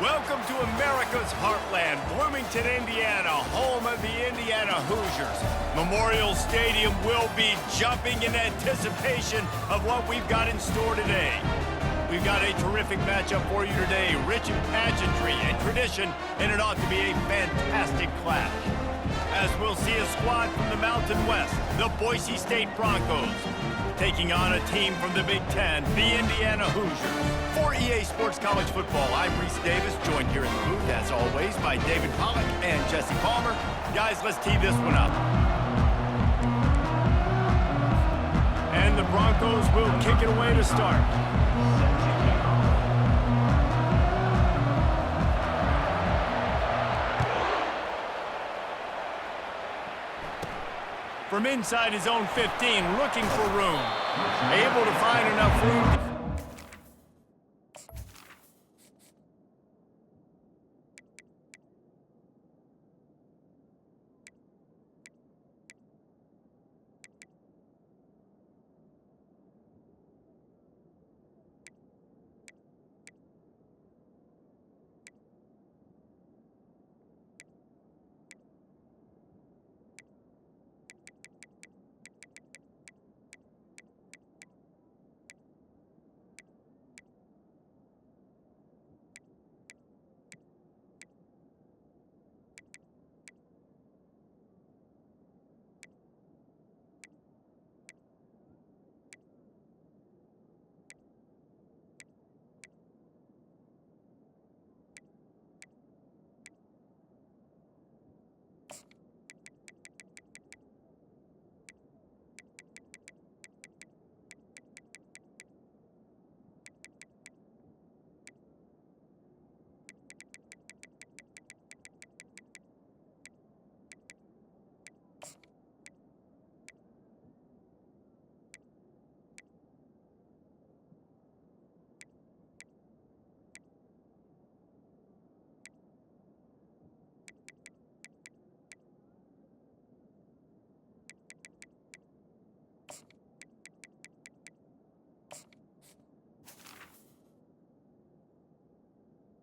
Welcome to America's heartland, Bloomington, Indiana, home of the Indiana Hoosiers. Memorial Stadium will be jumping in anticipation of what we've got in store today. We've got a terrific matchup for you today, rich in pageantry and tradition, and it ought to be a fantastic clash. As we'll see a squad from the Mountain West, the Boise State Broncos, taking on a team from the Big Ten, the Indiana Hoosiers. For EA Sports College Football, I'm Reese Davis, joined here in the booth, as always, by David Pollack and Jesse Palmer. Guys, let's tee this one up. And the Broncos will kick it away to start. From inside his own 15, looking for room. Able to find enough room.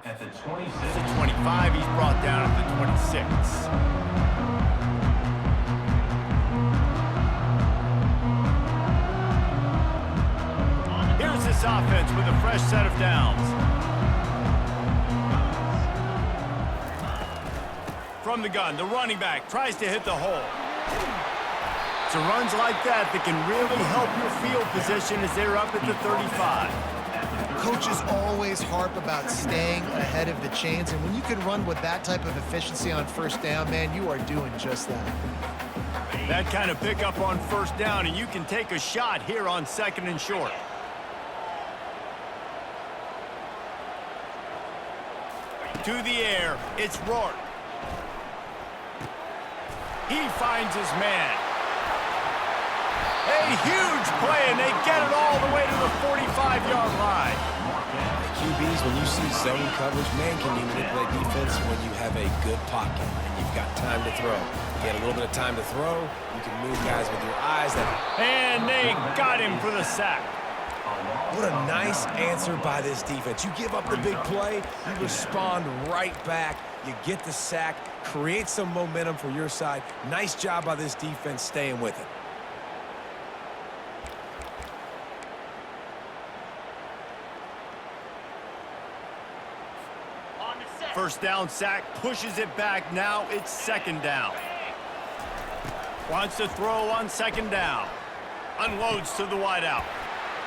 At the 26. It's a 25, he's brought down at the 26. Here's this offense with a fresh set of downs. From the gun, the running back tries to hit the hole. It's runs like that that can really help your field position as they're up at the 35. Coaches always harp about staying ahead of the chains, and when you can run with that type of efficiency on first down, man, you are doing just that. That kind of pickup on first down, and you can take a shot here on second and short. To the air, it's Rourke. He finds his man. A huge play, and they get it all the way to the 45-yard line. QBs, when you see zone coverage, man, can you manipulate defense when you have a good pocket and you've got time to throw. You get a little bit of time to throw, you can move guys with your eyes. And they got him for the sack. What a nice answer by this defense. You give up the big play, you respond right back, you get the sack, create some momentum for your side. Nice job by this defense staying with it. First down sack, pushes it back. Now it's second down. Wants to throw on second down. Unloads to the wideout.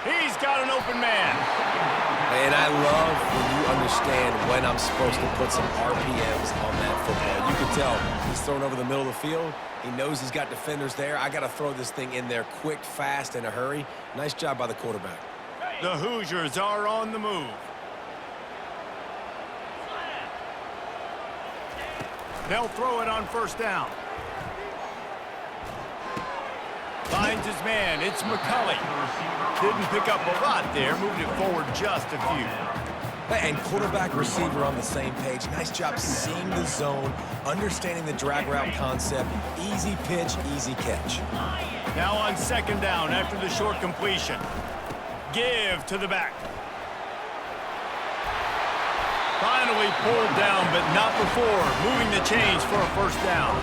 He's got an open man. And I love when you understand when I'm supposed to put some RPMs on that football. You can tell he's thrown over the middle of the field. He knows he's got defenders there. I got to throw this thing in there quick, fast, in a hurry. Nice job by the quarterback. The Hoosiers are on the move. They'll throw it on first down. Finds his man. It's McCulley. Didn't pick up a lot there. Moved it forward just a few. And quarterback receiver on the same page. Nice job seeing the zone, understanding the drag route concept. Easy pitch, easy catch. Now on second down after the short completion. Give to the back. Finally pulled down, but not before moving the chains for a first down.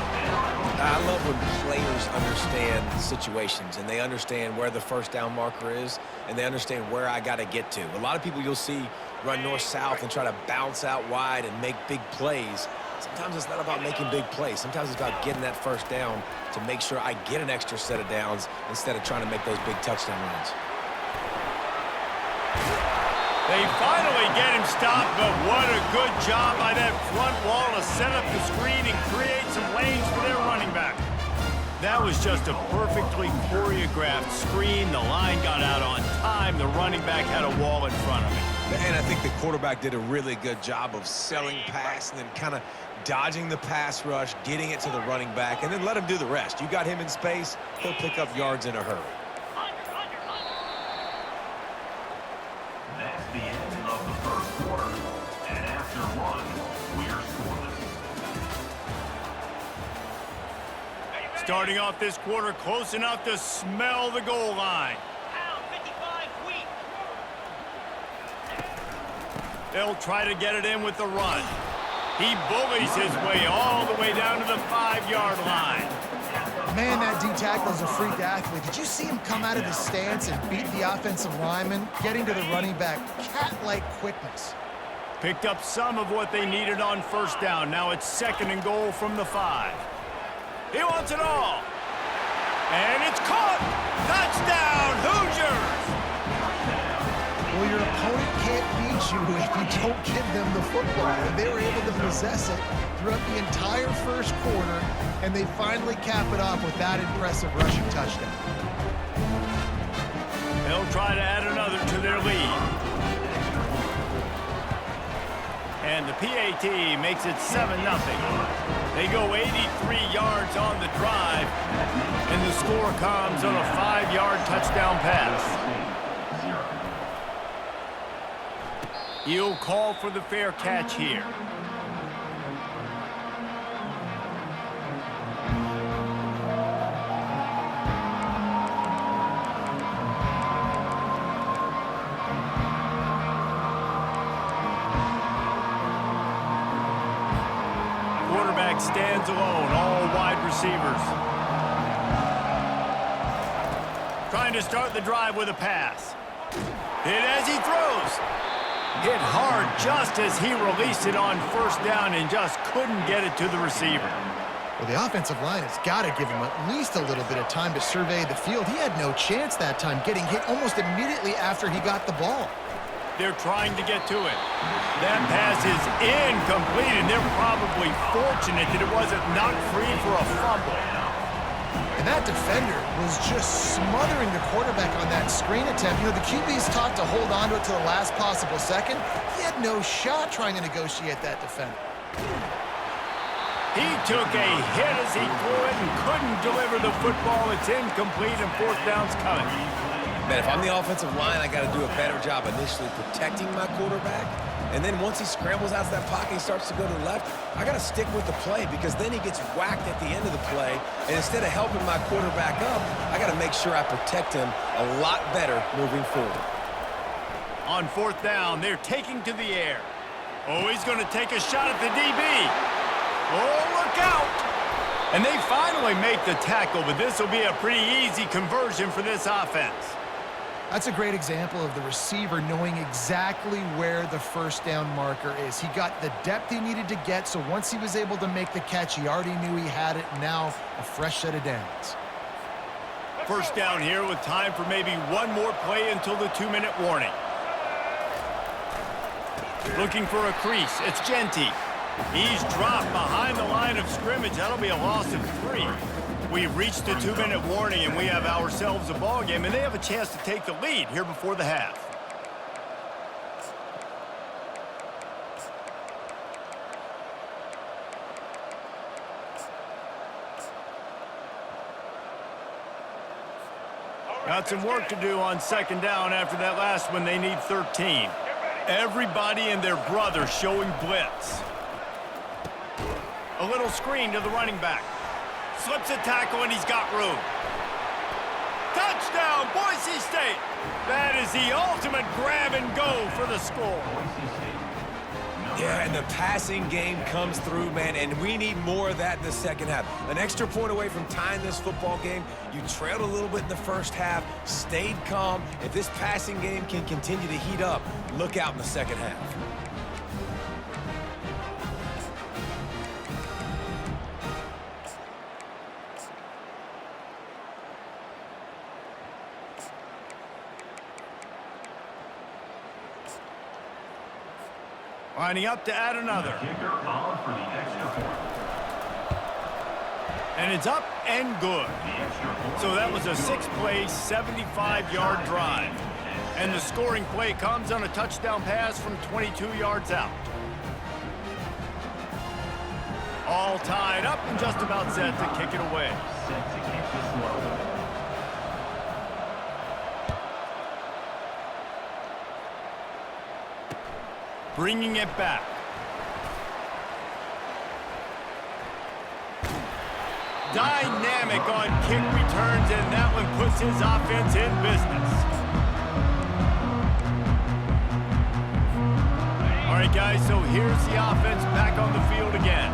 I love when players understand situations and they understand where the first down marker is and they understand where I got to get to. A lot of people you'll see run north-south and try to bounce out wide and make big plays. Sometimes it's not about making big plays. Sometimes it's about getting that first down to make sure I get an extra set of downs instead of trying to make those big touchdown runs. They finally get him stopped, but what a good job by that front wall to set up the screen and create some lanes for their running back. That was just a perfectly choreographed screen. The line got out on time. The running back had a wall in front of him. And I think the quarterback did a really good job of selling pass and then kind of dodging the pass rush, getting it to the running back, and then let him do the rest. You got him in space, he'll pick up yards in a hurry. That's the end of the first quarter. And after one, we're scoreless. Starting off this quarter close enough to smell the goal line. They'll try to get it in with the run. He bullies his way all the way down to the 5-yard line. Man, that D-tackle is a freak athlete. Did you see him come out of the stance and beat the offensive lineman, getting to the running back? Cat-like quickness. Picked up some of what they needed on first down. Now it's 2nd and goal from the 5. He wants it all. And it's caught. Touchdown, Hoosiers. Well, your opponent can't beat you if you don't give them the football. And they were able to possess it throughout the entire first quarter, and they finally cap it off with that impressive rushing touchdown. They'll try to add another to their lead. And the PAT makes it 7-0. They go 83 yards on the drive, and the score comes on a 5-yard touchdown pass. He'll call for the fair catch here. Quarterback stands alone, all wide receivers. Trying to start the drive with a pass. Hit as he throws. Hit hard just as he released it on first down and just couldn't get it to the receiver. Well, the offensive line has got to give him at least a little bit of time to survey the field. He had no chance that time, getting hit almost immediately after he got the ball. They're trying to get to it. That pass is incomplete, and they're probably fortunate that it wasn't knocked free for a fumble. And that defender was just smothering the quarterback on that screen attempt. You know, the QB's taught to hold on to it to the last possible second. He had no shot trying to negotiate that defender. He took a hit as he threw it and couldn't deliver the football. It's incomplete, and fourth down's coming. Man, if I'm the offensive line, I got to do a better job initially protecting my quarterback. And then once he scrambles out of that pocket, he starts to go to the left, I got to stick with the play because then he gets whacked at the end of the play. And instead of helping my quarterback up, I got to make sure I protect him a lot better moving forward. On fourth down, they're taking to the air. Oh, he's going to take a shot at the DB. Oh, look out. And they finally make the tackle, but this will be a pretty easy conversion for this offense. That's a great example of the receiver knowing exactly where the first down marker is. He got the depth he needed to get, so once he was able to make the catch, he already knew he had it. Now a fresh set of downs. First down here with time for maybe one more play until the 2-minute warning. Looking for a crease. It's Genty. He's dropped behind the line of scrimmage. That'll be a loss of 3. We've reached the 2-minute warning, and we have ourselves a ball game, and they have a chance to take the lead here before the half. Got some work to do on second down after that last one. They need 13. Everybody and their brother showing blitz. A little screen to the running back. Slips a tackle, and he's got room. Touchdown, Boise State! That is the ultimate grab and go for the score. Yeah, and the passing game comes through, man, and we need more of that in the second half. An extra point away from tying this football game. You trailed a little bit in the first half, stayed calm. If this passing game can continue to heat up, look out in the second half. Lining up to add another. Kicker on for the extra point. And it's up and good. The extra point. So that was a 6-play, 75-yard drive. And the scoring play comes on a touchdown pass from 22 yards out. All tied up and just about set to kick it away. Set to kick this one. Bringing it back. Dynamic on kick returns, and that one puts his offense in business. All right, guys, so here's the offense back on the field again.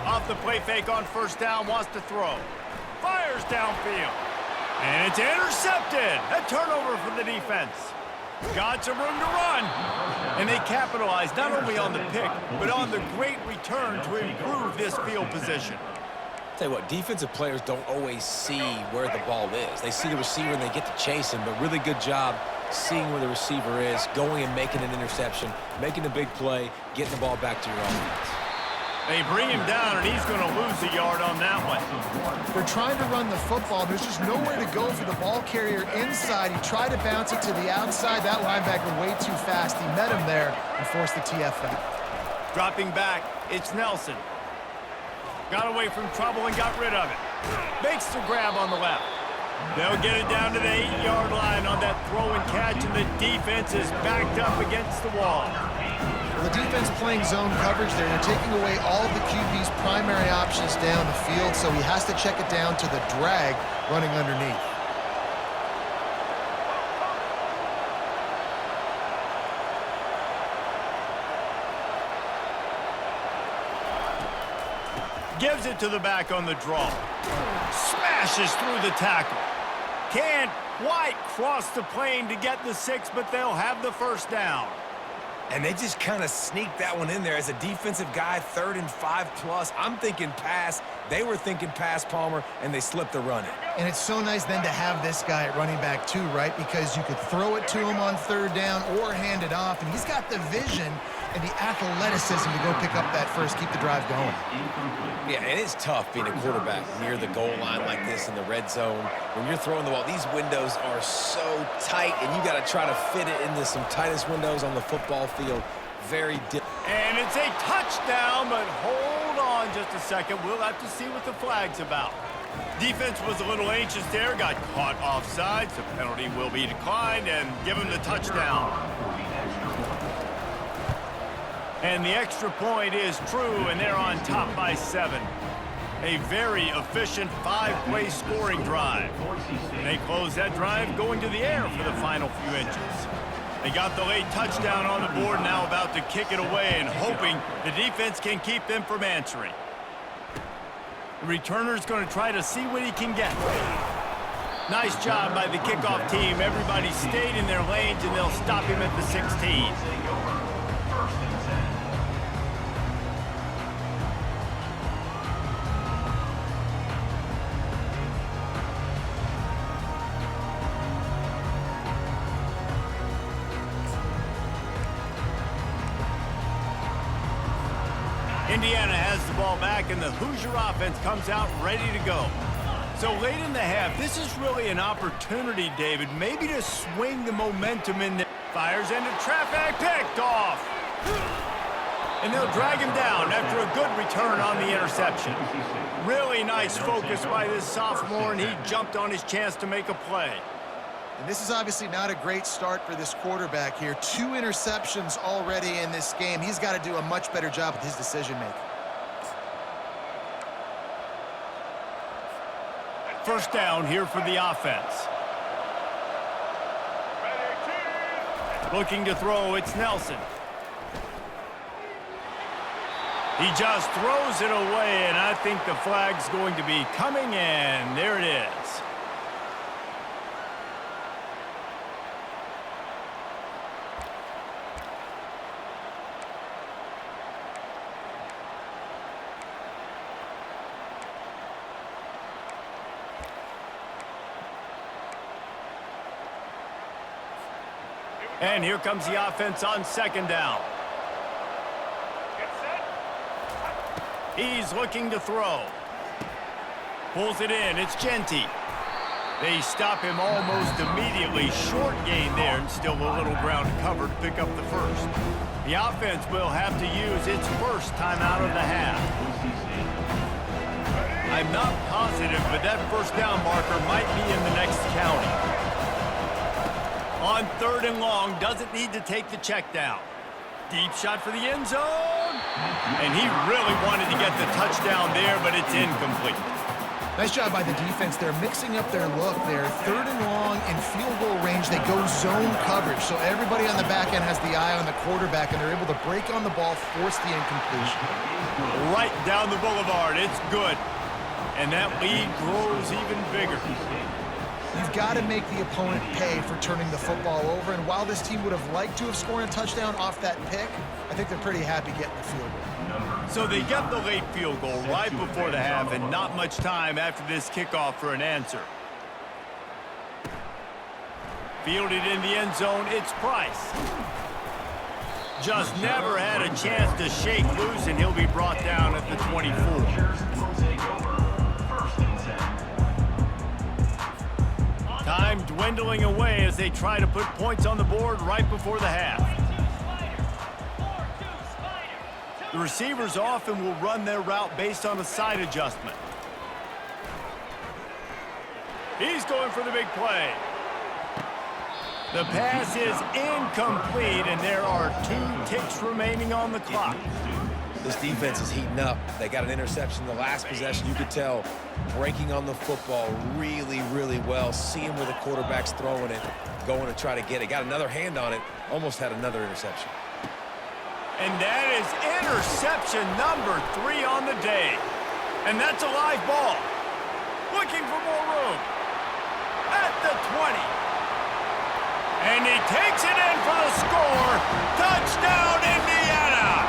Off the play fake on first down, wants to throw. Fires downfield. And it's intercepted. A turnover for the defense. Got some room to run. And they capitalize not only on the pick, but on the great return to improve this field position. Tell you what, defensive players don't always see where the ball is. They see the receiver and they get to chase him, but really good job seeing where the receiver is, going and making an interception, making a big play, getting the ball back to your offense. They bring him down, and he's going to lose a yard on that one. They're trying to run the football. There's just nowhere to go for the ball carrier inside. He tried to bounce it to the outside. That linebacker way too fast. He met him there and forced the TFL. Dropping back, it's Nelson. Got away from trouble and got rid of it. Makes the grab on the left. They'll get it down to the 8-yard line on that throw and catch, and the defense is backed up against the wall. Well, the defense playing zone coverage there. They're taking away all of the QB's primary options down the field, so he has to check it down to the drag running underneath. Gives it to the back on the draw. Smashes through the tackle. Can't quite cross the plane to get the 6, but they'll have the first down. And they just kind of sneaked that one in there as a defensive guy, 3rd and 5+. I'm thinking pass. They were thinking pass, Palmer, and they slipped the run in. And it's so nice then to have this guy at running back too, right? Because you could throw it to him on 3rd down or hand it off, and he's got the vision and the athleticism to go pick up that first, keep the drive going. Yeah, and it's tough being a quarterback near the goal line like this in the red zone. When you're throwing the ball, these windows are so tight, and you got to try to fit it into some tightest windows on the football field. Very difficult. And it's a touchdown, but hold on just a second. We'll have to see what the flag's about. Defense was a little anxious there, got caught offsides. The penalty will be declined and give him the touchdown. And the extra point is true, and they're on top by 7. A very efficient 5-play scoring drive. And they close that drive going to the air for the final few inches. They got the late touchdown on the board, now about to kick it away and hoping the defense can keep them from answering. The returner's going to try to see what he can get. Nice job by the kickoff team. Everybody stayed in their lanes, and they'll stop him at the 16. Indiana has the ball back, and the Hoosier offense comes out ready to go. So late in the half, this is really an opportunity, David, maybe to swing the momentum in there. Fires into traffic, picked off. And they'll drag him down after a good return on the interception. Really nice focus by this sophomore, and he jumped on his chance to make a play. And this is obviously not a great start for this quarterback here. 2 interceptions already in this game. He's got to do a much better job with his decision-making. First down here for the offense. Looking to throw, it's Nelson. He just throws it away, and I think the flag's going to be coming in. There it is. And here comes the offense on second down. He's looking to throw. Pulls it in. It's Genty. They stop him almost immediately. Short gain there and still a little ground covered to pick up the first. The offense will have to use its first timeout of the half. I'm not positive, but that first down marker might be in the next county. On third and long, doesn't need to take the check down. Deep shot for the end zone. And he really wanted to get the touchdown there, but it's incomplete. Nice job by the defense. They're mixing up their look there. Third and long in field goal range. They go zone coverage. So everybody on the back end has the eye on the quarterback, and they're able to break on the ball, force the incompletion. Right down the boulevard. It's good. And that lead grows even bigger. You've got to make the opponent pay for turning the football over. And while this team would have liked to have scored a touchdown off that pick, I think they're pretty happy getting the field goal. So they get the late field goal right before the half, and not much time after this kickoff for an answer. Fielded in the end zone, it's Price. Just never had a chance to shake loose, and he'll be brought down at the 24. Time dwindling away as they try to put points on the board right before the half. The receivers often will run their route based on a side adjustment. He's going for the big play. The pass is incomplete, and there are 2 ticks remaining on the clock. This defense is heating up. They got an interception the last possession. You could tell breaking on the football really, really well. Seeing where the quarterback's throwing it, going to try to get it. Got another hand on it. Almost had another interception. And that is interception number 3 on the day. And that's a live ball. Looking for more room. At the 20. And he takes it in for the score. Touchdown, Indiana!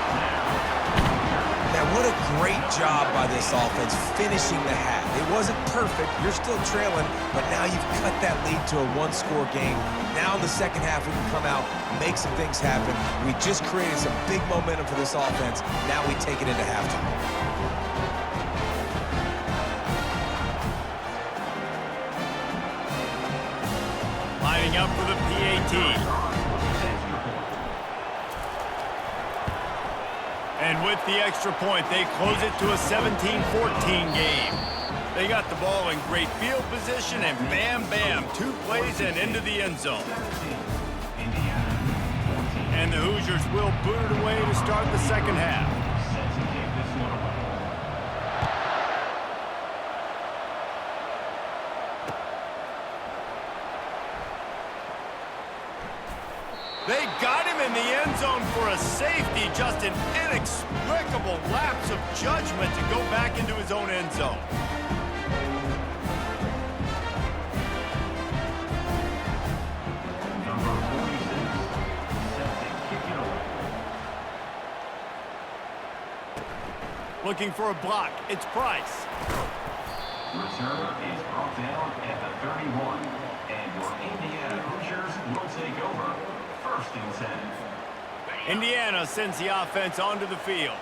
Now, what a great job by this offense finishing the half. It wasn't perfect. You're still trailing, but now you've cut that lead to a 1-score game. Now in the second half, we can come out, make some things happen. We just created some big momentum for this offense. Now we take it into halftime. Lining up for the PAT. And with the extra point, they close it to a 17-14 game. They got the ball in great field position, and bam, bam, 2 plays and into the end zone. And the Hoosiers will boot it away to start the second half. They got him in the end zone for a safety. Just an inexplicable lapse of judgment to go back into his own end zone. Looking for a block. It's Price. Return is brought down at the 31. And your Indiana Hoosiers will take over. First and 10. Indiana sends the offense onto the field.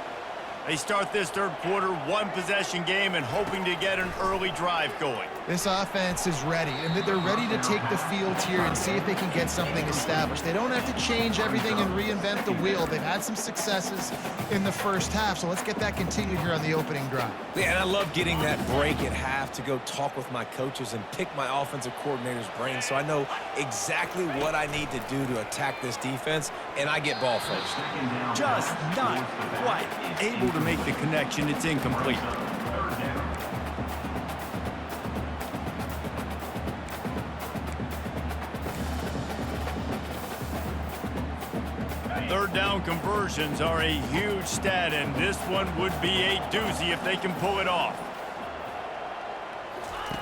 They start this third quarter 1-possession game and hoping to get an early drive going. This offense is ready, and they're ready to take the field here and see if they can get something established. They don't have to change everything and reinvent the wheel. They've had some successes in the first half, so let's get that continued here on the opening drive. Yeah, and I love getting that break at half to go talk with my coaches and pick my offensive coordinator's brain so I know exactly what I need to do to attack this defense, and I get ball first. Just not quite able to make the connection. It's incomplete. Third down conversions are a huge stat, and this one would be a doozy if they can pull it off.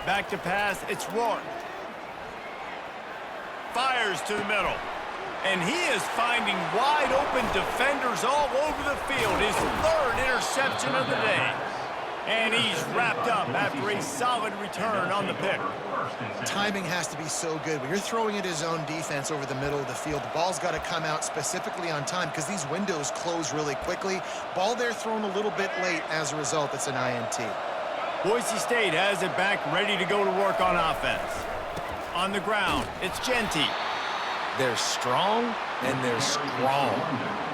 Back to pass, it's Rourke. Fires to the middle. And he is finding wide open defenders all over the field. His third interception of the day. And he's wrapped up after a solid return on the pick. Timing has to be so good. When you're throwing at his own defense over the middle of the field, the ball's got to come out specifically on time because these windows close really quickly. Ball there thrown a little bit late. As a result, it's an INT. Boise State has it back, ready to go to work on offense. On the ground, it's Genty. They're strong, and they're strong.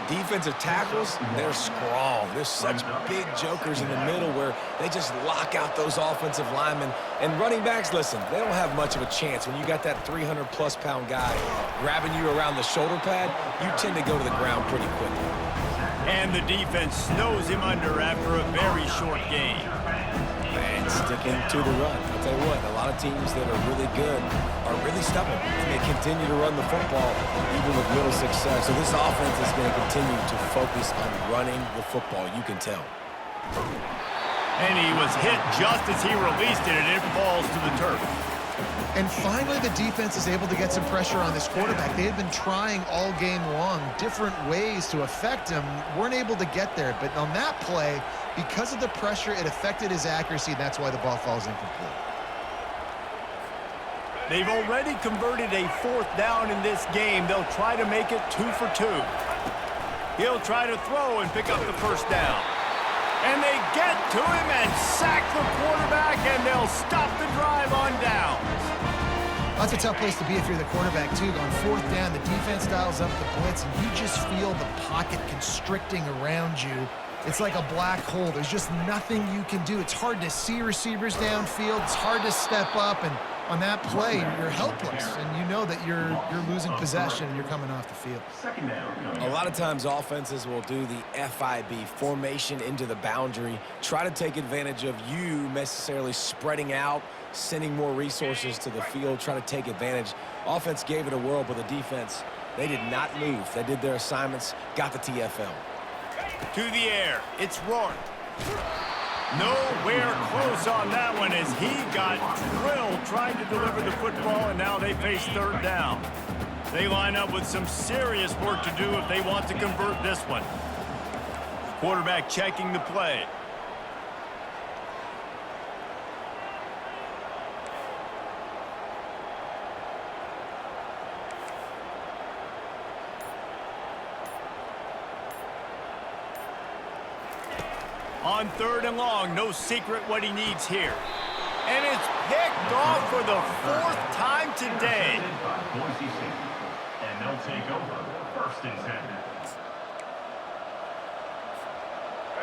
Defensive tackles, they're strong. There's such big jokers in the middle where they just lock out those offensive linemen. And running backs, listen, they don't have much of a chance. When you got that 300-plus pound guy grabbing you around the shoulder pad, you tend to go to the ground pretty quickly. And the defense snows him under after a very short game. And sticking to the run. I'll tell you what, a lot of teams that are really good are really stubborn, and they continue to run the football even with little success. So this offense is going to continue to focus on running the football, you can tell. And he was hit just as he released it, and it falls to the turf. And finally, the defense is able to get some pressure on this quarterback. They had been trying all game long different ways to affect him, weren't able to get there. But on that play, because of the pressure, it affected his accuracy, and that's why the ball falls incomplete. They've already converted a fourth down in this game. They'll try to make it 2 for 2. He'll try to throw and pick up the first down. And they get to him and sack the quarterback, and they'll stop the drive on downs. That's a tough place to be if you're the quarterback, too. On fourth down, the defense dials up the blitz, and you just feel the pocket constricting around you. It's like a black hole. There's just nothing you can do. It's hard to see receivers downfield. It's hard to step up, and on that play, you're helpless, and you know that you're losing possession and you're coming off the field. A lot of times offenses will do the FIB, formation into the boundary, try to take advantage of you necessarily spreading out, sending more resources to the field, try to take advantage. Offense gave it a whirl, but the defense, they did not move. They did their assignments, got the TFL. To the air, it's Rourke. Nowhere close on that one as he got drilled trying to deliver the football, and now they face third down. They line up with some serious work to do if they want to convert this one. Quarterback checking the play. On third and long, no secret what he needs here. And it's picked off for the fourth time today. Boise St. And they'll take over first and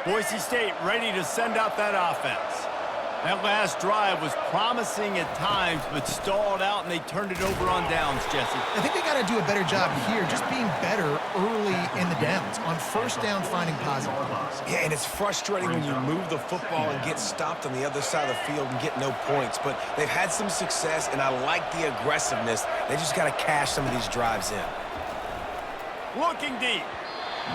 10. Boise State ready to send out that offense. That last drive was promising at times, but stalled out, and they turned it over on downs, Jesse. I think they got to do a better job here, just being better early in the downs. On first down, finding positive plays. Yeah, and it's frustrating when you move the football and get stopped on the other side of the field and get no points. But they've had some success, and I like the aggressiveness. They just got to cash some of these drives in. Looking deep.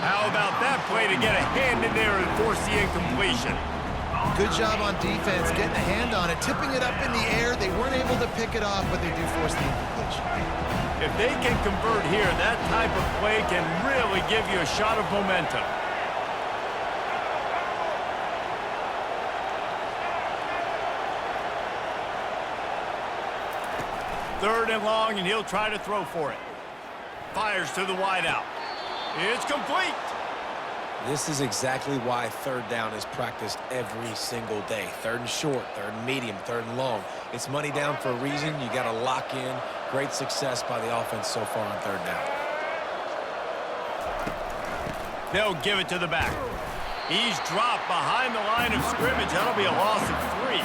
How about that play to get a hand in there and force the incompletion? Good job on defense, getting a hand on it, tipping it up in the air. They weren't able to pick it off, but they do force the incompletion. If they can convert here, that type of play can really give you a shot of momentum. Third and long, and he'll try to throw for it. Fires to the wideout. It's complete. This is exactly why third down is practiced every single day. Third and short, third and medium, third and long. It's money down for a reason. You got to lock in. Great success by the offense so far on third down. They'll give it to the back. He's dropped behind the line of scrimmage. That'll be a loss of 3.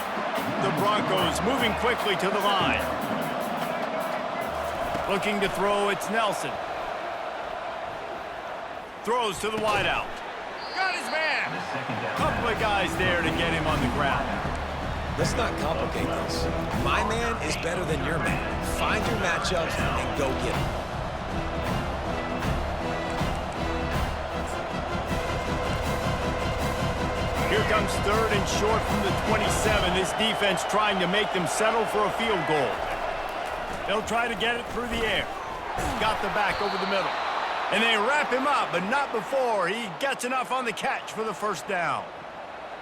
The Broncos moving quickly to the line. Looking to throw, it's Nelson. Throws to the wideout. Got his man. Couple of guys there to get him on the ground. Let's not complicate this. My man is better than your man. Find your matchups and go get them. comes 3rd and short from the 27. This defense trying to make them settle for a field goal. They'll try to get it through the air. Got the back over the middle. And they wrap him up, but not before he gets enough on the catch for the first down.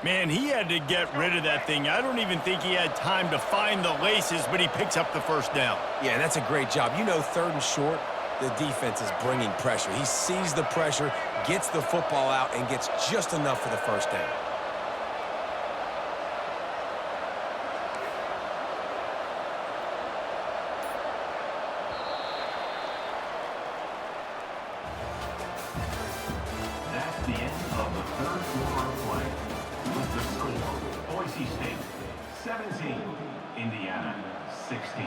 Man, he had to get rid of that thing. I don't even think he had time to find the laces, but he picks up the first down. Yeah, that's a great job. You know, 3rd and short, the defense is bringing pressure. He sees the pressure, gets the football out, and gets just enough for the first down. That's the end of the 3rd quarter of play. With the score, Boise State 17, Indiana 16.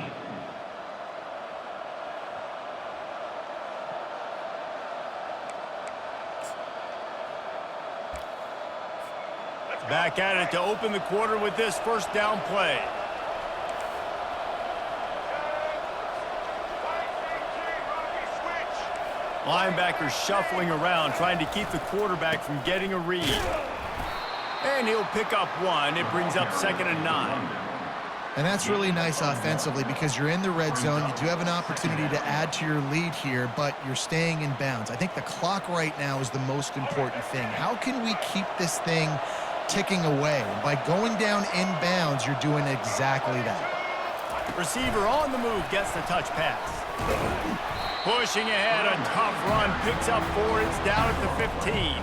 Back at it to open the quarter with this first down play. Linebackers shuffling around, trying to keep the quarterback from getting a read. And he'll pick up 1. It brings up 2nd and 9. And that's really nice offensively because you're in the red zone. You do have an opportunity to add to your lead here, but you're staying in bounds. I think the clock right now is the most important thing. How can we keep this thing ticking away? By going down in bounds, you're doing exactly that. Receiver on the move gets the touch pass. Pushing ahead, a tough run, picks up 4. It's down at the 15.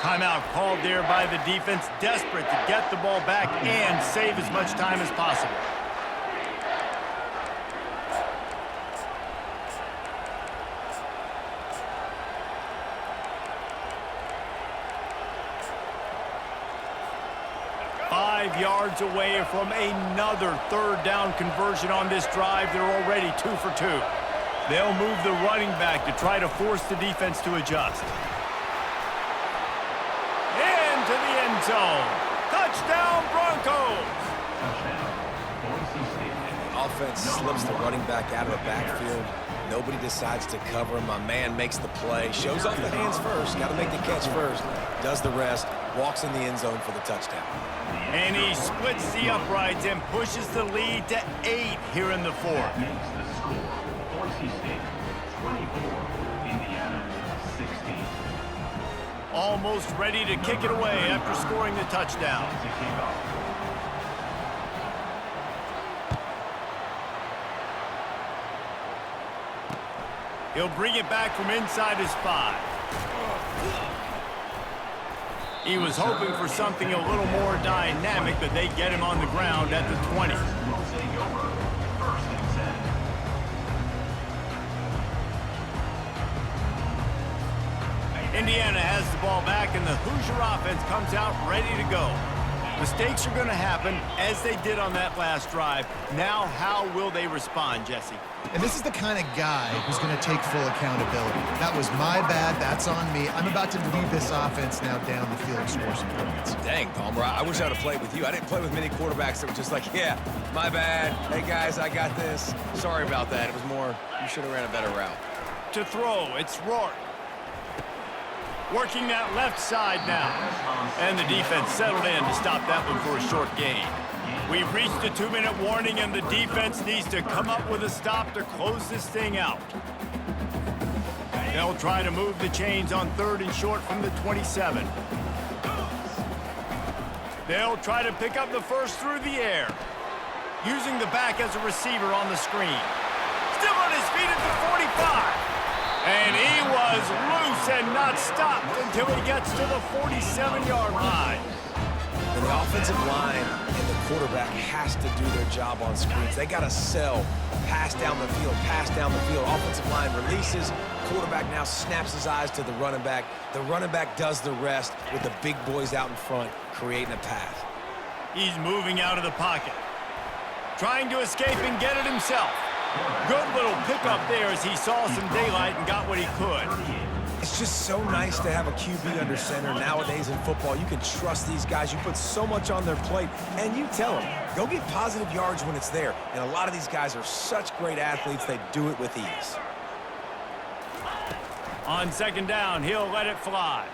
Timeout called there by the defense, desperate to get the ball back and save as much time as possible. Yards away from another 3rd down conversion on this drive. They're already 2 for 2. They'll move the running back to try to force the defense to adjust. Into the end zone. Touchdown, Broncos! Offense slips the running back out of the backfield. Nobody decides to cover him. My man makes the play. Shows off the hands first. Got to make the catch first. Does the rest. Walks in the end zone for the touchdown. And he splits the uprights and pushes the lead to 8 here in the 4th. Makes the score, Boise State 24, Indiana 16. Almost ready to kick it away after scoring the touchdown. To kick off. He'll bring it back from inside his 5. He was hoping for something a little more dynamic, but they get him on the ground at the 20. Will take over, 1st and 10. Indiana has the ball back, and the Hoosier offense comes out ready to go. Mistakes are going to happen, as they did on that last drive. Now, how will they respond, Jesse? And this is the kind of guy who's going to take full accountability. That was my bad. That's on me. I'm about to lead this offense now down the field and score some points. Dang, Palmer, I wish I would have played with you. I didn't play with many quarterbacks that were just like, yeah, my bad. Hey, guys, I got this. Sorry about that. It was more, you should have ran a better route. To throw, it's Rourke. Working that left side now. And the defense settled in to stop that one for a short gain. We've reached a 2-minute warning, and the defense needs to come up with a stop to close this thing out. They'll try to move the chains on 3rd and short from the 27. They'll try to pick up the first through the air, using the back as a receiver on the screen. Still on his feet at the 45. And he was loose and not stopped until he gets to the 47-yard line. And the offensive line and the quarterback has to do their job on screens. They got to sell. Pass down the field, pass down the field. Offensive line releases. Quarterback now snaps his eyes to the running back. The running back does the rest with the big boys out in front, creating a pass. He's moving out of the pocket, trying to escape and get it himself. Good little pickup there as he saw some daylight and got what he could. It's just so nice to have a QB under center. Nowadays in football, you can trust these guys. You put so much on their plate, and you tell them, go get positive yards when it's there. And a lot of these guys are such great athletes, they do it with ease. On second down, he'll let it fly.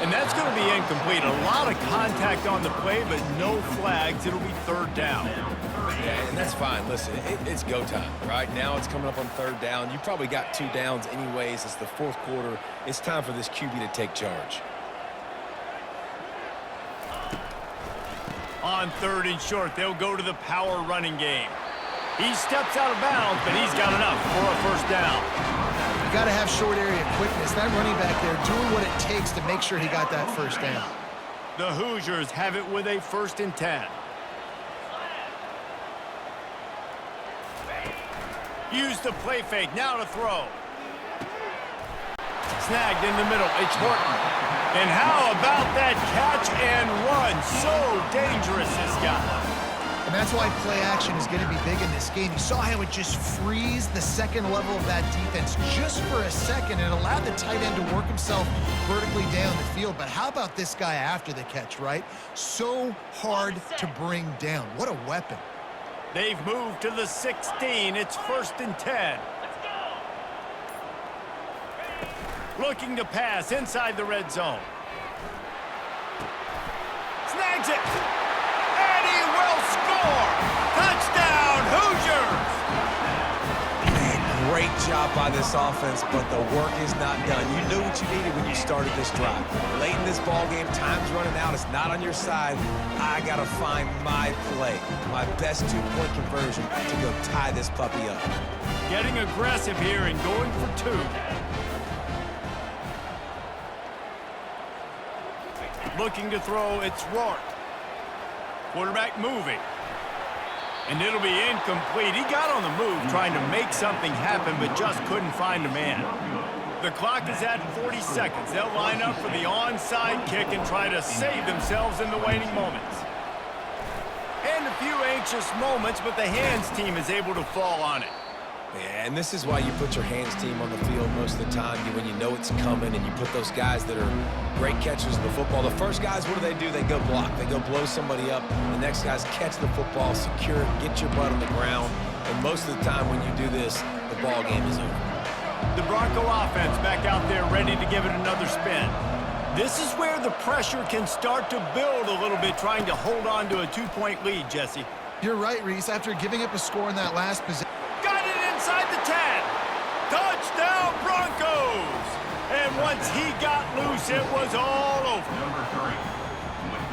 And that's going to be incomplete. A lot of contact on the play, but no flags. It'll be third down. Yeah, and that's fine. Listen, it's go time, right? Now it's coming up on third down. You probably got 2 downs anyways. It's the fourth quarter. It's time for this QB to take charge. On third and short, they'll go to the power running game. He steps out of bounds, but he's got enough for a first down. You got to have short area quickness. That running back there doing what it takes to make sure he got that first down. The Hoosiers have it with a 1st and 10. Use the play fake, now to throw. Snagged in the middle, it's Horton. And how about that catch and run? So dangerous, this guy. And that's why play action is going to be big in this game. You saw how it just frees the second level of that defense just for a second and allowed the tight end to work himself vertically down the field. But how about this guy after the catch, right? So hard to bring down. What a weapon. They've moved to the 16. It's 1st and 10. Looking to pass inside the red zone. Snags it. And he will score. Touchdown, Hoosiers. Man, great job by this offense, but the work is not done. You knew what you needed when you started this drive. Late in this ball game, time's running out. It's not on your side. I got to find my play, my best 2-point conversion to go tie this puppy up. Getting aggressive here and going for 2. Looking to throw, it's Rourke. Quarterback moving. And it'll be incomplete. He got on the move trying to make something happen, but just couldn't find a man. The clock is at 40 seconds. They'll line up for the onside kick and try to save themselves in the waiting moments. And a few anxious moments, but the hands team is able to fall on it. Yeah, and this is why you put your hands team on the field most of the time when you know it's coming, and you put those guys that are great catchers of the football. The first guys, what do? They go block. They go blow somebody up. The next guys catch the football, secure it, get your butt on the ground. And most of the time when you do this, the ball game is over. The Bronco offense back out there ready to give it another spin. This is where the pressure can start to build a little bit, trying to hold on to a 2-point lead, Jesse. You're right, Reese. After giving up a score in that last possession. Got it inside the 10. Touchdown, Broncos. And once he got loose, it was all over. Number 3.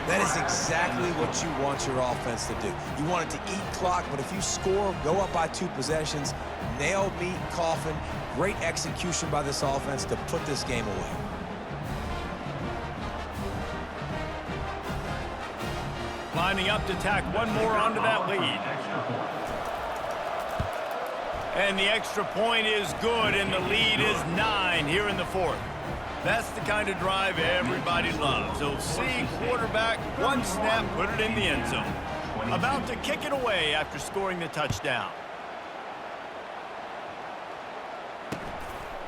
That is exactly what you want your offense to do. You want it to eat clock, but if you score, go up by 2 possessions, nail, meet, coffin. Great execution by this offense to put this game away. Lining up to tack one more onto that lead. And the extra point is good, and the lead is 9 here in the 4th. That's the kind of drive everybody loves. So see quarterback, one snap, put it in the end zone. About to kick it away after scoring the touchdown.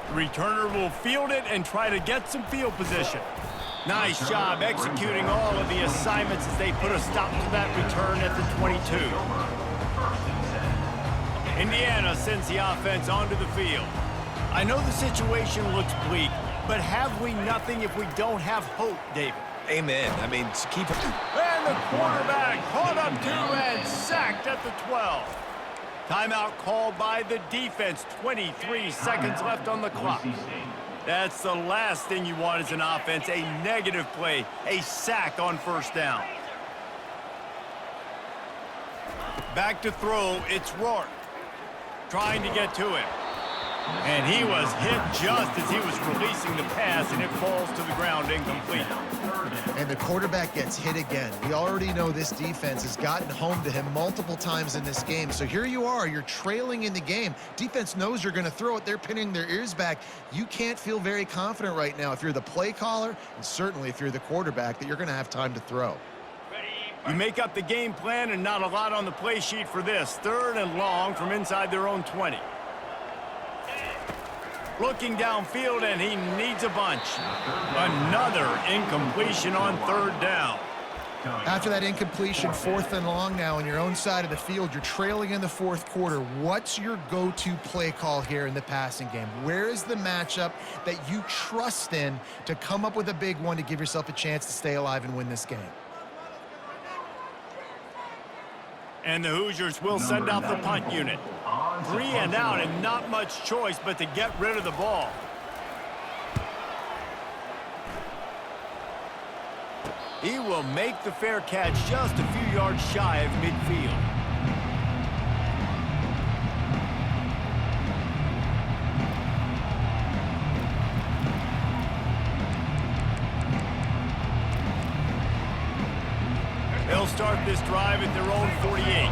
The returner will field it and try to get some field position. Nice job executing all of the assignments as they put a stop to that return at the 22. Indiana sends the offense onto the field. I know the situation looks bleak, but have we nothing if we don't have hope, David? Amen. I mean, keep it. And the quarterback caught up to and sacked at the 12. Timeout called by the defense. 23 seconds left on the clock. That's the last thing you want as an offense, a negative play, a sack on first down. Back to throw, it's Rourke. Trying to get to him. And he was hit just as he was releasing the pass, and it falls to the ground incomplete. And the quarterback gets hit again. We already know this defense has gotten home to him multiple times in this game. So here you are, you're trailing in the game. Defense knows you're going to throw it. They're pinning their ears back. You can't feel very confident right now if you're the play caller, and certainly if you're the quarterback, that you're going to have time to throw. You make up the game plan and not a lot on the play sheet for this. 3rd and long from inside their own 20. Looking downfield, and he needs a bunch. Another incompletion on third down. After that incompletion, 4th and long now on your own side of the field, you're trailing in the 4th quarter. What's your go-to play call here in the passing game? Where is the matchup that you trust in to come up with a big one to give yourself a chance to stay alive and win this game? And the Hoosiers will send out the punt unit. 3 and out, and not much choice but to get rid of the ball. He will make the fair catch just a few yards shy of midfield. They'll start this drive at their own 48.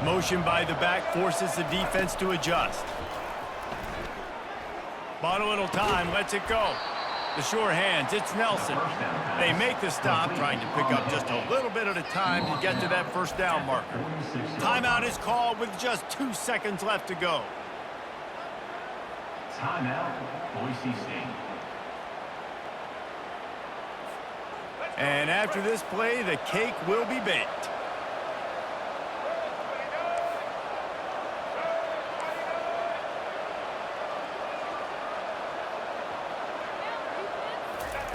Motion by the back forces the defense to adjust. Bought a little time, lets it go. The sure hands, it's Nelson. They make the stop, trying to pick up just a little bit at a time to get to that first down marker. Timeout is called with just 2 seconds left to go. Timeout, Boise State. And after this play, the cake will be baked.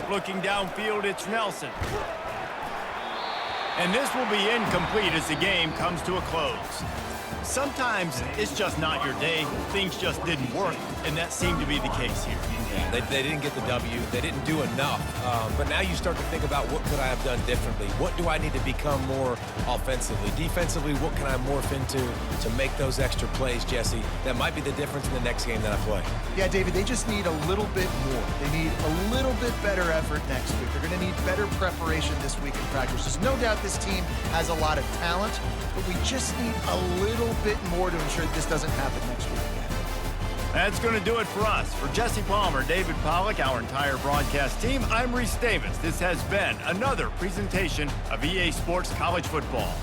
Looking downfield, it's Nelson. And this will be incomplete as the game comes to a close. Sometimes it's just not your day. Things just didn't work, and that seemed to be the case here. Yeah, they didn't get the W. They didn't do enough. But now you start to think about what could I have done differently? What do I need to become more offensively? Defensively, what can I morph into to make those extra plays, Jesse? That might be the difference in the next game that I play. Yeah, David, they just need a little bit more. They need a little bit better effort next week. They're going to need better preparation this week in practice. There's no doubt this team has a lot of talent, but we just need a little bit more to ensure that this doesn't happen next week again. That's going to do it for us. For Jesse Palmer, David Pollack, our entire broadcast team, I'm Reese Davis. This has been another presentation of EA Sports College Football.